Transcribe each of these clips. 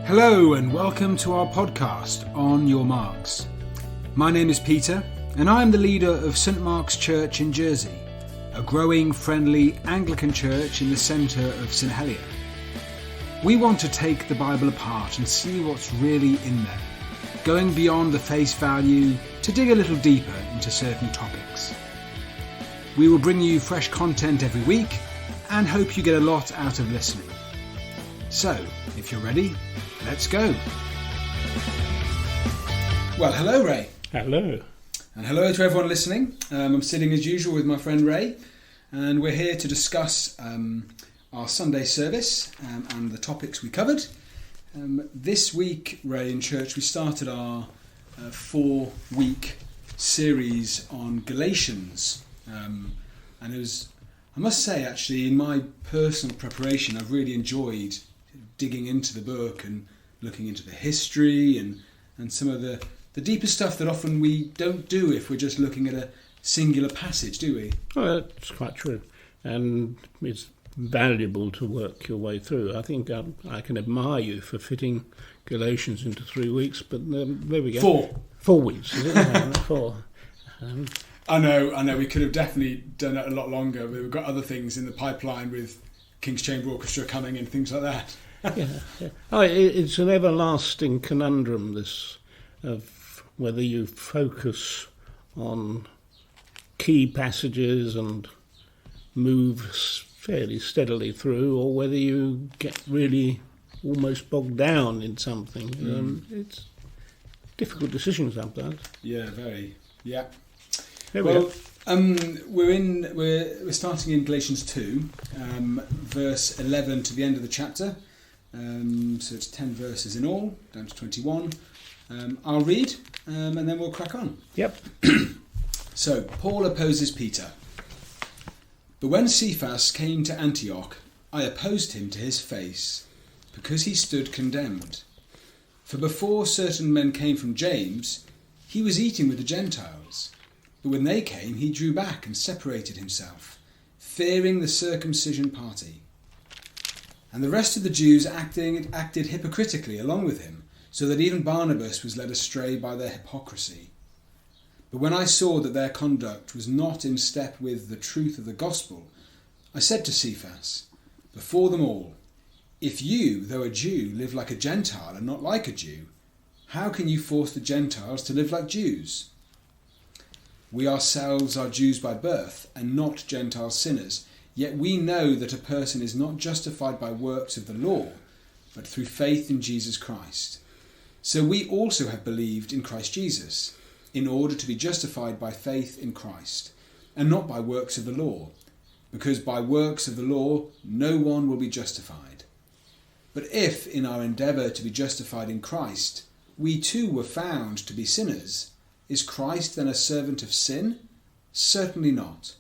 Hello and welcome to our podcast, On Your Marks. My name is Peter and I am the leader of St Mark's Church in Jersey, a growing, friendly Anglican church in the centre of St Helier. We want to take the Bible apart and see what's really in there, going beyond the face value to dig a little deeper into certain topics. We will bring you fresh content every week and hope you get a lot out of listening. So, if you're ready, let's go. Well, hello Ray. Hello. And hello to everyone listening. I'm sitting as usual with my friend Ray, and we're here to discuss our Sunday service and the topics we covered. This week, Ray, in church, we started our 4-week series on Galatians. And it was, I must say, actually, in my personal preparation, I've really enjoyed digging into the book and looking into the history and some of the deeper stuff that often we don't do if we're just looking at a singular passage, do we? Oh, that's quite true. And it's valuable to work your way through. I think I can admire you for fitting Galatians into 3 weeks, but there we go. 4 weeks, is it? 4. I know. We could have definitely done it a lot longer. We've got other things in the pipeline with King's Chamber Orchestra coming and things like that. Yeah. Oh, it's an everlasting conundrum, this, of whether you focus on key passages and move fairly steadily through, or whether you get really almost bogged down in something. It's difficult decisions sometimes. Yeah, very. Yeah. We're starting in Galatians 2, verse 11 to the end of the chapter. So it's 10 verses in all, down to 21. I'll read, and then we'll crack on. Yep. So, Paul opposes Peter. But when Cephas came to Antioch, I opposed him to his face, because he stood condemned. For before certain men came from James, he was eating with the Gentiles. But when they came, he drew back and separated himself, fearing the circumcision party. And the rest of the Jews acted hypocritically along with him, so that even Barnabas was led astray by their hypocrisy. But when I saw that their conduct was not in step with the truth of the gospel, I said to Cephas, before them all, if you, though a Jew, live like a Gentile and not like a Jew, how can you force the Gentiles to live like Jews? We ourselves are Jews by birth, and not Gentile sinners, yet we know that a person is not justified by works of the law, but through faith in Jesus Christ. So we also have believed in Christ Jesus, in order to be justified by faith in Christ, and not by works of the law, because by works of the law no one will be justified. But if, in our endeavour to be justified in Christ, we too were found to be sinners, is Christ then a servant of sin? Certainly not.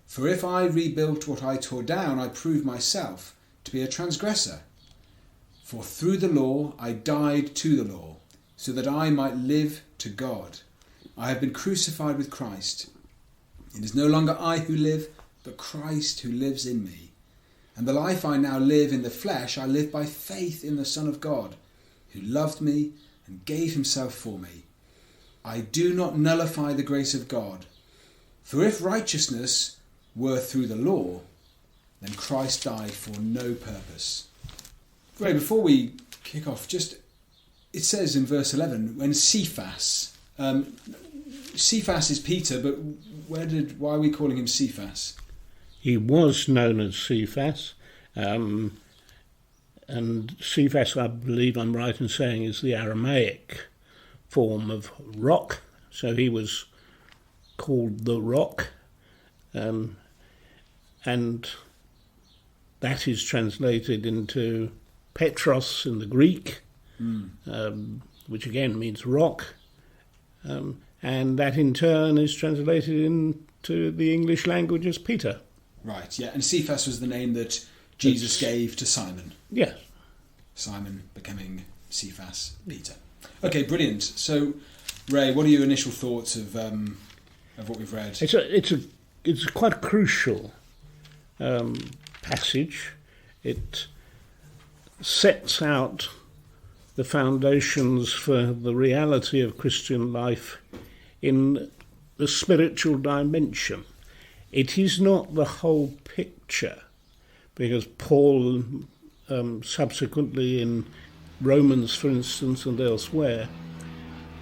For if I rebuilt what I tore down, I prove myself to be a transgressor. For through the law I died to the law, so that I might live to God. I have been crucified with Christ. It is no longer I who live, but Christ who lives in me. And the life I now live in the flesh, I live by faith in the Son of God, who loved me and gave himself for me. I do not nullify the grace of God. For if righteousness were through the law, then Christ died for no purpose. Ray, before we kick off, it says in verse 11, when Cephas is Peter, but why are we calling him Cephas? He was known as Cephas, and Cephas, I believe I'm right in saying, is the Aramaic form of rock, so he was called the Rock, and that is translated into Petros in the Greek, which again means rock, and that in turn is translated into the English language as Peter. Right, yeah, and Cephas was the name that Jesus gave to Simon. Yes. Simon becoming Cephas, Peter. Okay, brilliant. So, Ray, what are your initial thoughts of what we've read? It's quite a crucial passage. It sets out the foundations for the reality of Christian life in the spiritual dimension. It is not the whole picture, because Paul subsequently in Romans, for instance, and elsewhere,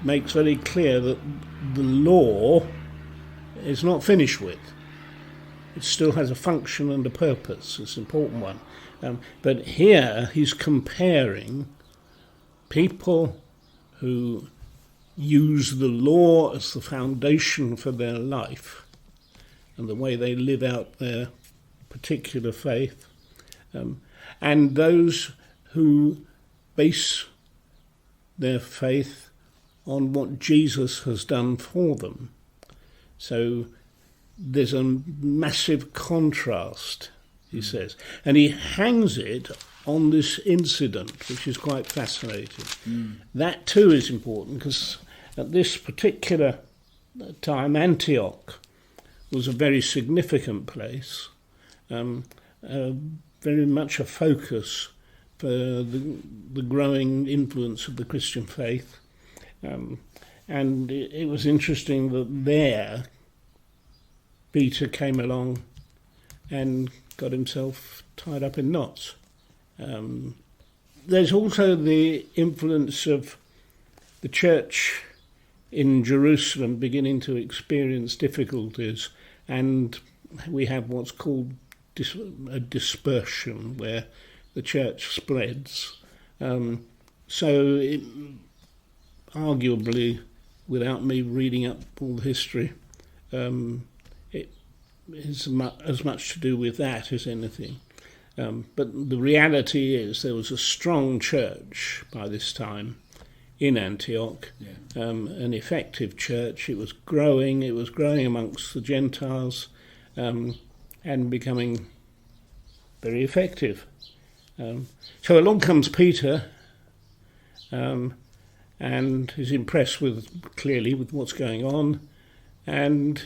makes very clear that the law is not finished with. It still has a function and a purpose. It's an important one. But here he's comparing people who use the law as the foundation for their life and the way they live out their particular faith, and those who base their faith on what Jesus has done for them. So there's a massive contrast, he says, and he hangs it on this incident, which is quite fascinating. That too is important, because at this particular time Antioch was a very significant place, very much a focus for the growing influence of the Christian faith. And it was interesting that there Peter came along and got himself tied up in knots. There's also the influence of the church in Jerusalem beginning to experience difficulties, and we have what's called a dispersion, where the church spreads. So it, arguably, without me reading up all the history, it is as much to do with that as anything. But the reality is there was a strong church by this time in Antioch, an effective church. It was growing amongst the Gentiles, and becoming very effective. So along comes Peter, and is impressed clearly with what's going on, and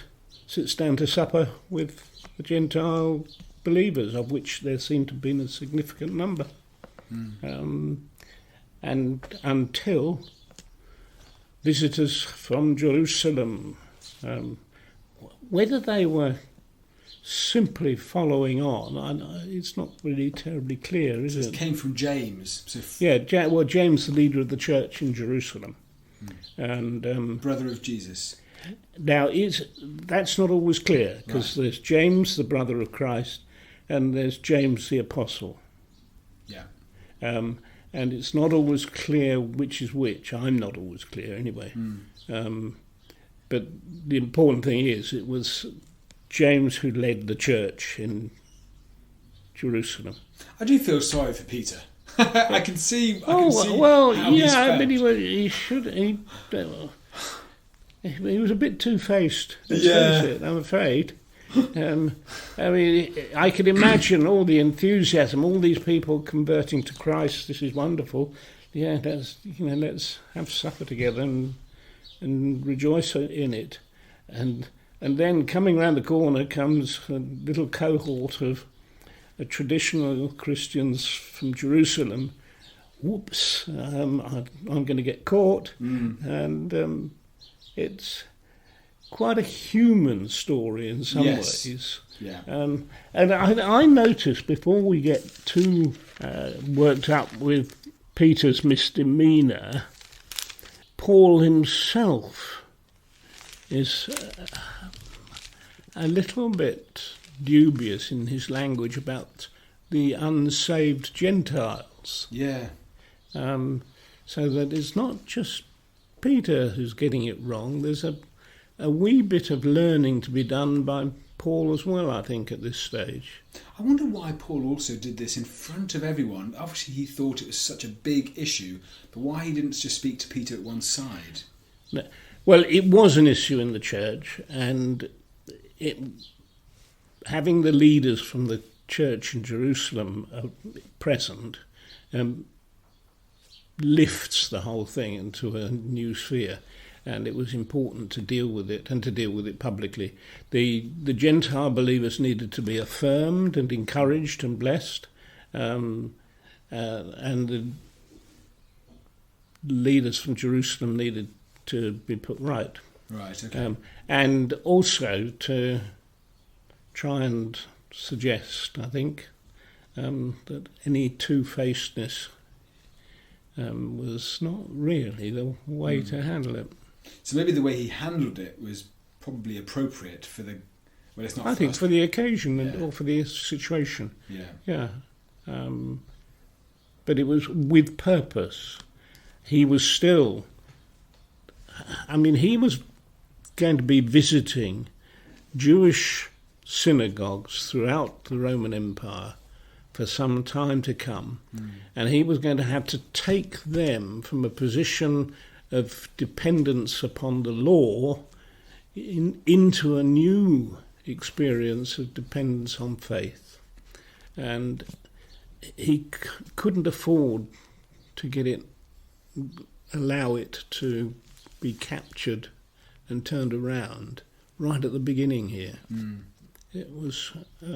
sits down to supper with the Gentile believers, of which there seemed to have been a significant number. And until visitors from Jerusalem, whether they were simply following on, it's not really terribly clear, is it? It came from James. So James, the leader of the church in Jerusalem, and brother of Jesus. Now, that's not always clear, because there's James, the brother of Christ, and there's James the apostle. Yeah. And it's not always clear which is which. I'm not always clear anyway. But the important thing is it was James who led the church in Jerusalem. I do feel sorry for Peter. I can see. How yeah, I but he was a bit two-faced. Let's face it, I'm afraid. I mean, I could imagine all the enthusiasm, all these people converting to Christ. This is wonderful. Yeah, let's have supper together and rejoice in it. And then coming round the corner comes a little cohort of traditional Christians from Jerusalem. Whoops! I'm going to get caught, and it's quite a human story in some ways. Yeah. And I noticed, before we get too worked up with Peter's misdemeanour, Paul himself is a little bit dubious in his language about the unsaved Gentiles. Yeah. So that it's not just Peter who's getting it wrong. There's a wee bit of learning to be done by Paul as well, I think, at this stage. I wonder why Paul also did this in front of everyone. Obviously he thought it was such a big issue, but why he didn't just speak to Peter at one side? Well, it was an issue in the church, and having the leaders from the church in Jerusalem present lifts the whole thing into a new sphere. And it was important to deal with it, and to deal with it publicly. The Gentile believers needed to be affirmed and encouraged and blessed, and leaders from Jerusalem needed to be put right. Right, okay. And also to try and suggest, I think, that any two-facedness was not really the way to handle it. So maybe the way he handled it was probably appropriate for the... Well, it's not. I think for the occasion Yeah. or for the situation. Yeah. Yeah. But it was with purpose. He was still... I mean, he was going to be visiting Jewish synagogues throughout the Roman Empire for some time to come. And he was going to have to take them from a position of dependence upon the law into a new experience of dependence on faith. And he couldn't afford to allow it to be captured and turned around right at the beginning here. It was, I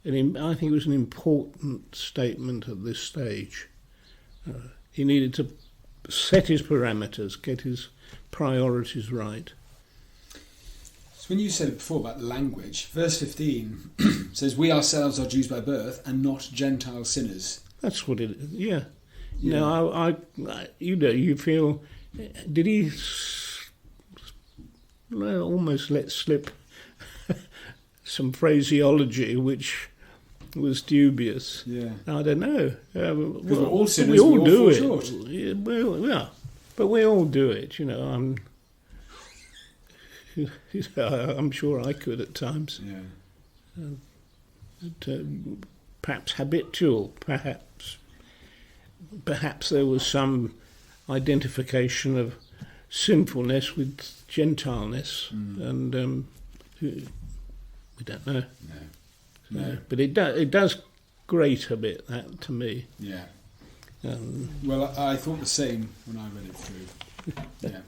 think it was an important statement at this stage. He needed to set his parameters, get his priorities right. So when you said it before about language, verse 15 says, "We ourselves are Jews by birth and not Gentile sinners." That's what it is, yeah. Now, I you feel, did he almost let slip some phraseology which was dubious? Yeah. I don't know. Because we're all sinners, we all we all do fall it. short. Yeah, well, yeah, but we all do it, you know. I'm sure I could at times. Yeah. Perhaps habitual, perhaps there was some identification of sinfulness with Gentileness, and we don't know. No. But it does grate a bit, that, to me. Yeah. Well, I thought the same when I read it through. Yeah.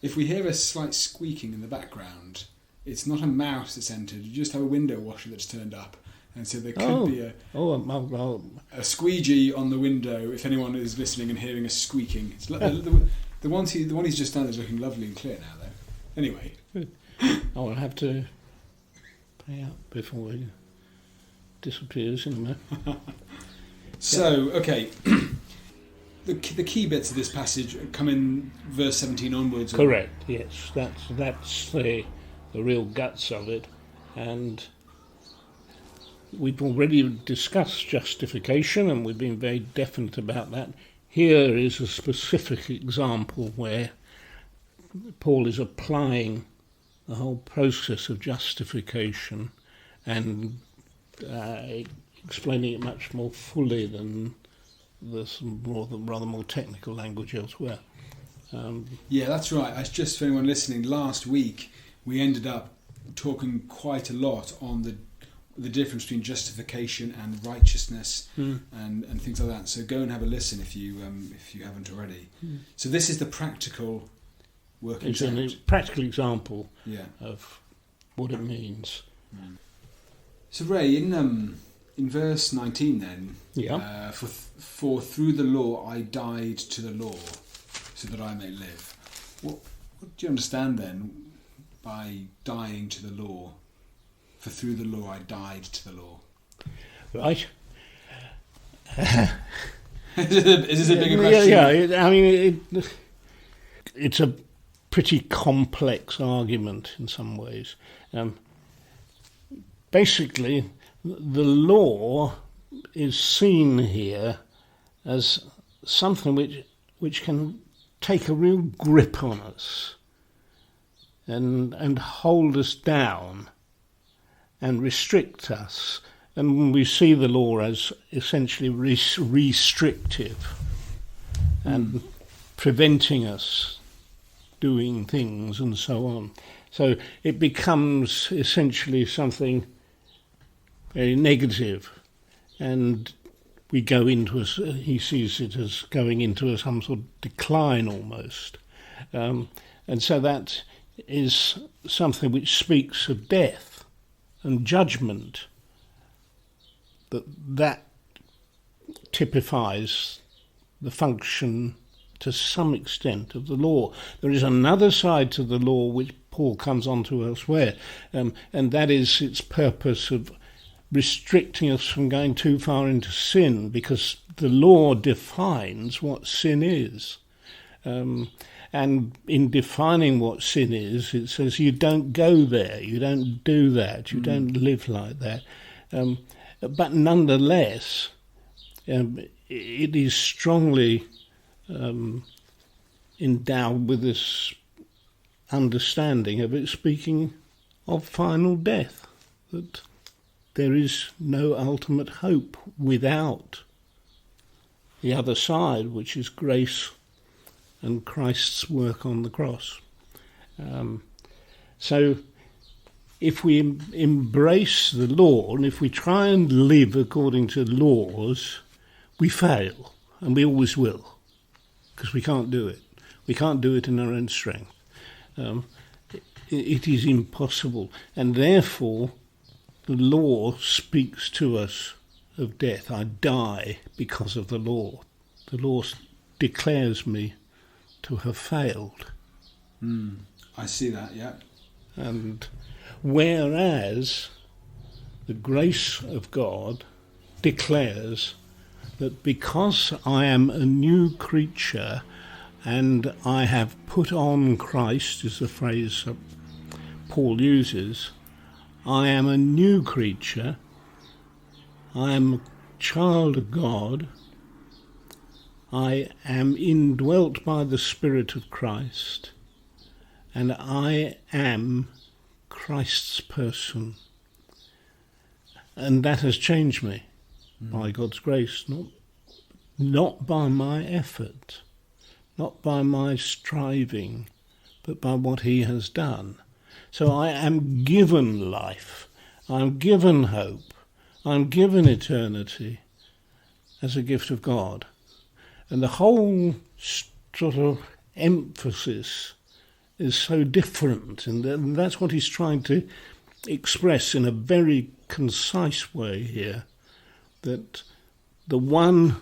If we hear a slight squeaking in the background, it's not a mouse that's entered. You just have a window washer that's turned up, and so there could be a squeegee on the window. If anyone is listening and hearing a squeaking, it's the one he's just done is looking lovely and clear now, though. Anyway, I'll have to pay out before it disappears in a minute. So, okay, the key bits of this passage come in verse 17 onwards. Correct. Yes, that's the real guts of it, and we've already discussed justification, and we've been very definite about that. Here is a specific example where Paul is applying the whole process of justification and explaining it much more fully than the rather more technical language elsewhere. Yeah, that's right. Just for anyone listening, last week we ended up talking quite a lot on the difference between justification and righteousness and things like that. So go and have a listen if you haven't already. So this is the practical working It's a practical example of what it means. So Ray, in verse 19 then, for through the law I died to the law, so that I may live. What do you understand then by dying to the law? For through the law I died to the law. Right. Is this a bigger question? Yeah. I mean, it's a pretty complex argument in some ways. Basically, the law is seen here as something which can take a real grip on us and hold us down and restrict us. And we see the law as essentially restrictive and preventing us doing things and so on. So it becomes essentially something very negative, and we go into he sees it as going into some sort of decline almost. And so that is something which speaks of death and judgment. That typifies the function to some extent of the law. There is another side to the law which Paul comes on to elsewhere, and that is its purpose of restricting us from going too far into sin, because the law defines what sin is. And in defining what sin is, it says you don't go there, you don't do that, you don't live like that. But nonetheless, it is strongly endowed with this understanding of it speaking of final death, that there is no ultimate hope without the other side, which is grace and Christ's work on the cross. So if we embrace the law, and if we try and live according to laws, we fail, and we always will, because we can't do it. We can't do it in our own strength. It is impossible, and therefore the law speaks to us of death. I die because of the law. The law declares me to have failed. I see that, yeah. And whereas the grace of God declares that because I am a new creature and I have put on Christ, is the phrase that Paul uses, I am a new creature, I am a child of God, I am indwelt by the Spirit of Christ, and I am Christ's person. And that has changed me by God's grace, not by my effort, not by my striving, but by what he has done. So I am given life, I'm given hope, I'm given eternity as a gift of God. And the whole sort of emphasis is so different, and that's what he's trying to express in a very concise way here, that the one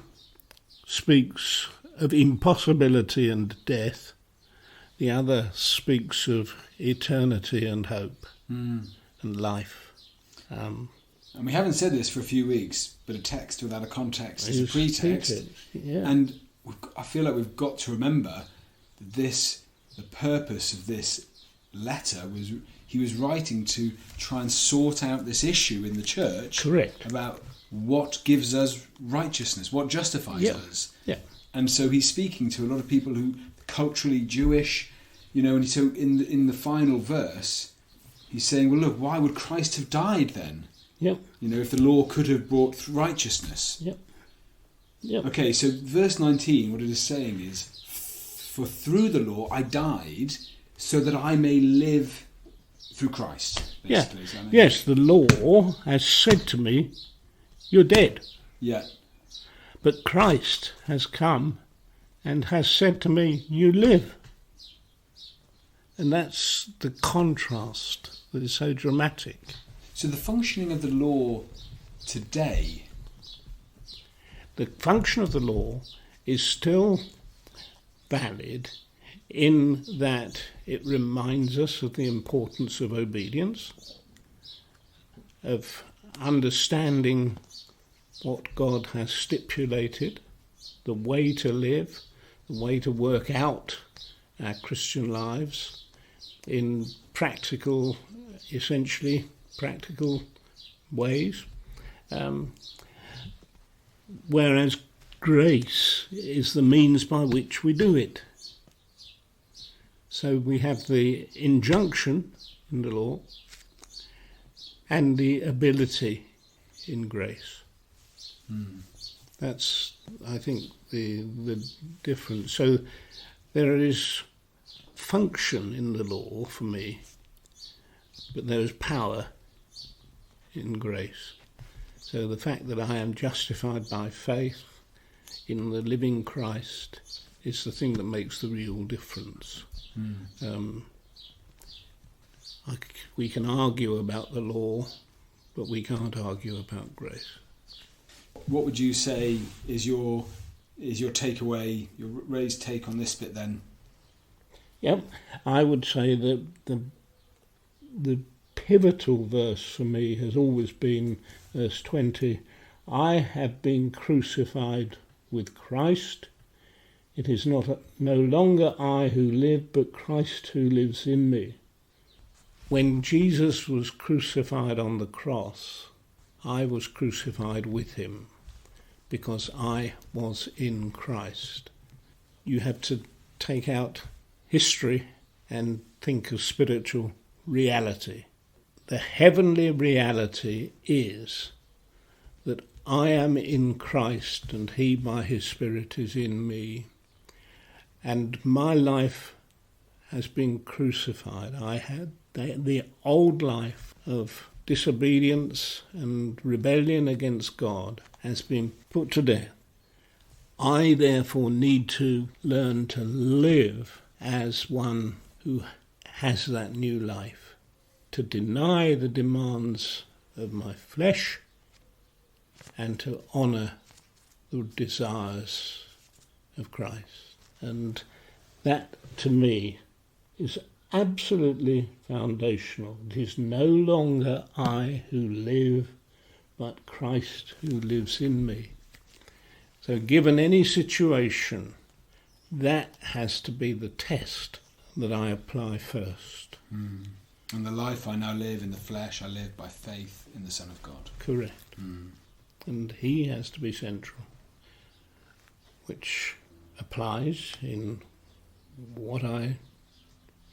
speaks of impossibility and death, the other speaks of eternity and hope and life. And we haven't said this for a few weeks, but a text without a context is a pretext. Yeah. And I feel like we've got to remember that the purpose of this letter was he was writing to try and sort out this issue in the church. Correct. About what gives us righteousness, what justifies us. Yeah. And so he's speaking to a lot of people who culturally Jewish, and so in the final verse, he's saying, well, look, why would Christ have died then? Yep. If the law could have brought righteousness. Yep. Yep. Okay, so verse 19, what it is saying is, for through the law I died so that I may live through Christ. Basically. Yeah. Yes, the law has said to me, you're dead. Yeah. But Christ has come and has said to me, you live. And that's the contrast that is so dramatic. So the functioning of the law today... The function of the law is still valid in that it reminds us of the importance of obedience, of understanding what God has stipulated, the way to live, the way to work out our Christian lives in essentially practical ways. Whereas grace is the means by which we do it. So we have the injunction in the law and the ability in grace. That's, I think, the difference. So there is function in the law for me, but there is power in grace. So the fact that I am justified by faith in the living Christ is the thing that makes the real difference. We can argue about the law, but we can't argue about grace. What would you say is your is your takeaway, your Ray's take on this bit then? Yep, I would say that the pivotal verse for me has always been verse 20. I have been crucified with Christ. It is no longer I who live, but Christ who lives in me. When Jesus was crucified on the cross, I was crucified with him because I was in Christ. You have to take out history and think of spiritual reality. The heavenly reality is that I am in Christ and he by his Spirit is in me. And my life has been crucified. I had the old life of disobedience and rebellion against God has been put to death. I therefore need to learn to live as one who has that new life, to deny the demands of my flesh and to honour the desires of Christ. And that, to me, is absolutely foundational. It is no longer I who live, but Christ who lives in me. So given any situation, that has to be the test that I apply first. And the life I now live in the flesh, I live by faith in the Son of God. Correct. And he has to be central, which applies in what I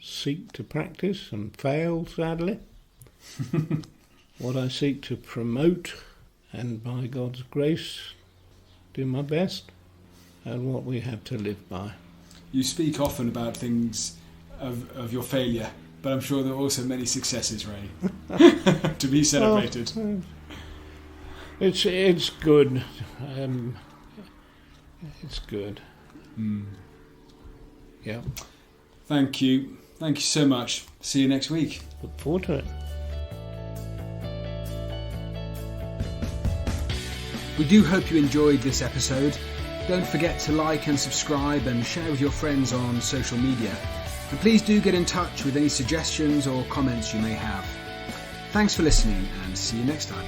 seek to practice and fail, sadly, what I seek to promote and by God's grace do my best, and what we have to live by. You speak often about things of your failure, but I'm sure there are also many successes, Ray, to be celebrated. It's good. It's good. Yeah. Thank you. Thank you so much. See you next week. Look forward to it. We do hope you enjoyed this episode. Don't forget to like and subscribe and share with your friends on social media. And please do get in touch with any suggestions or comments you may have. Thanks for listening and see you next time.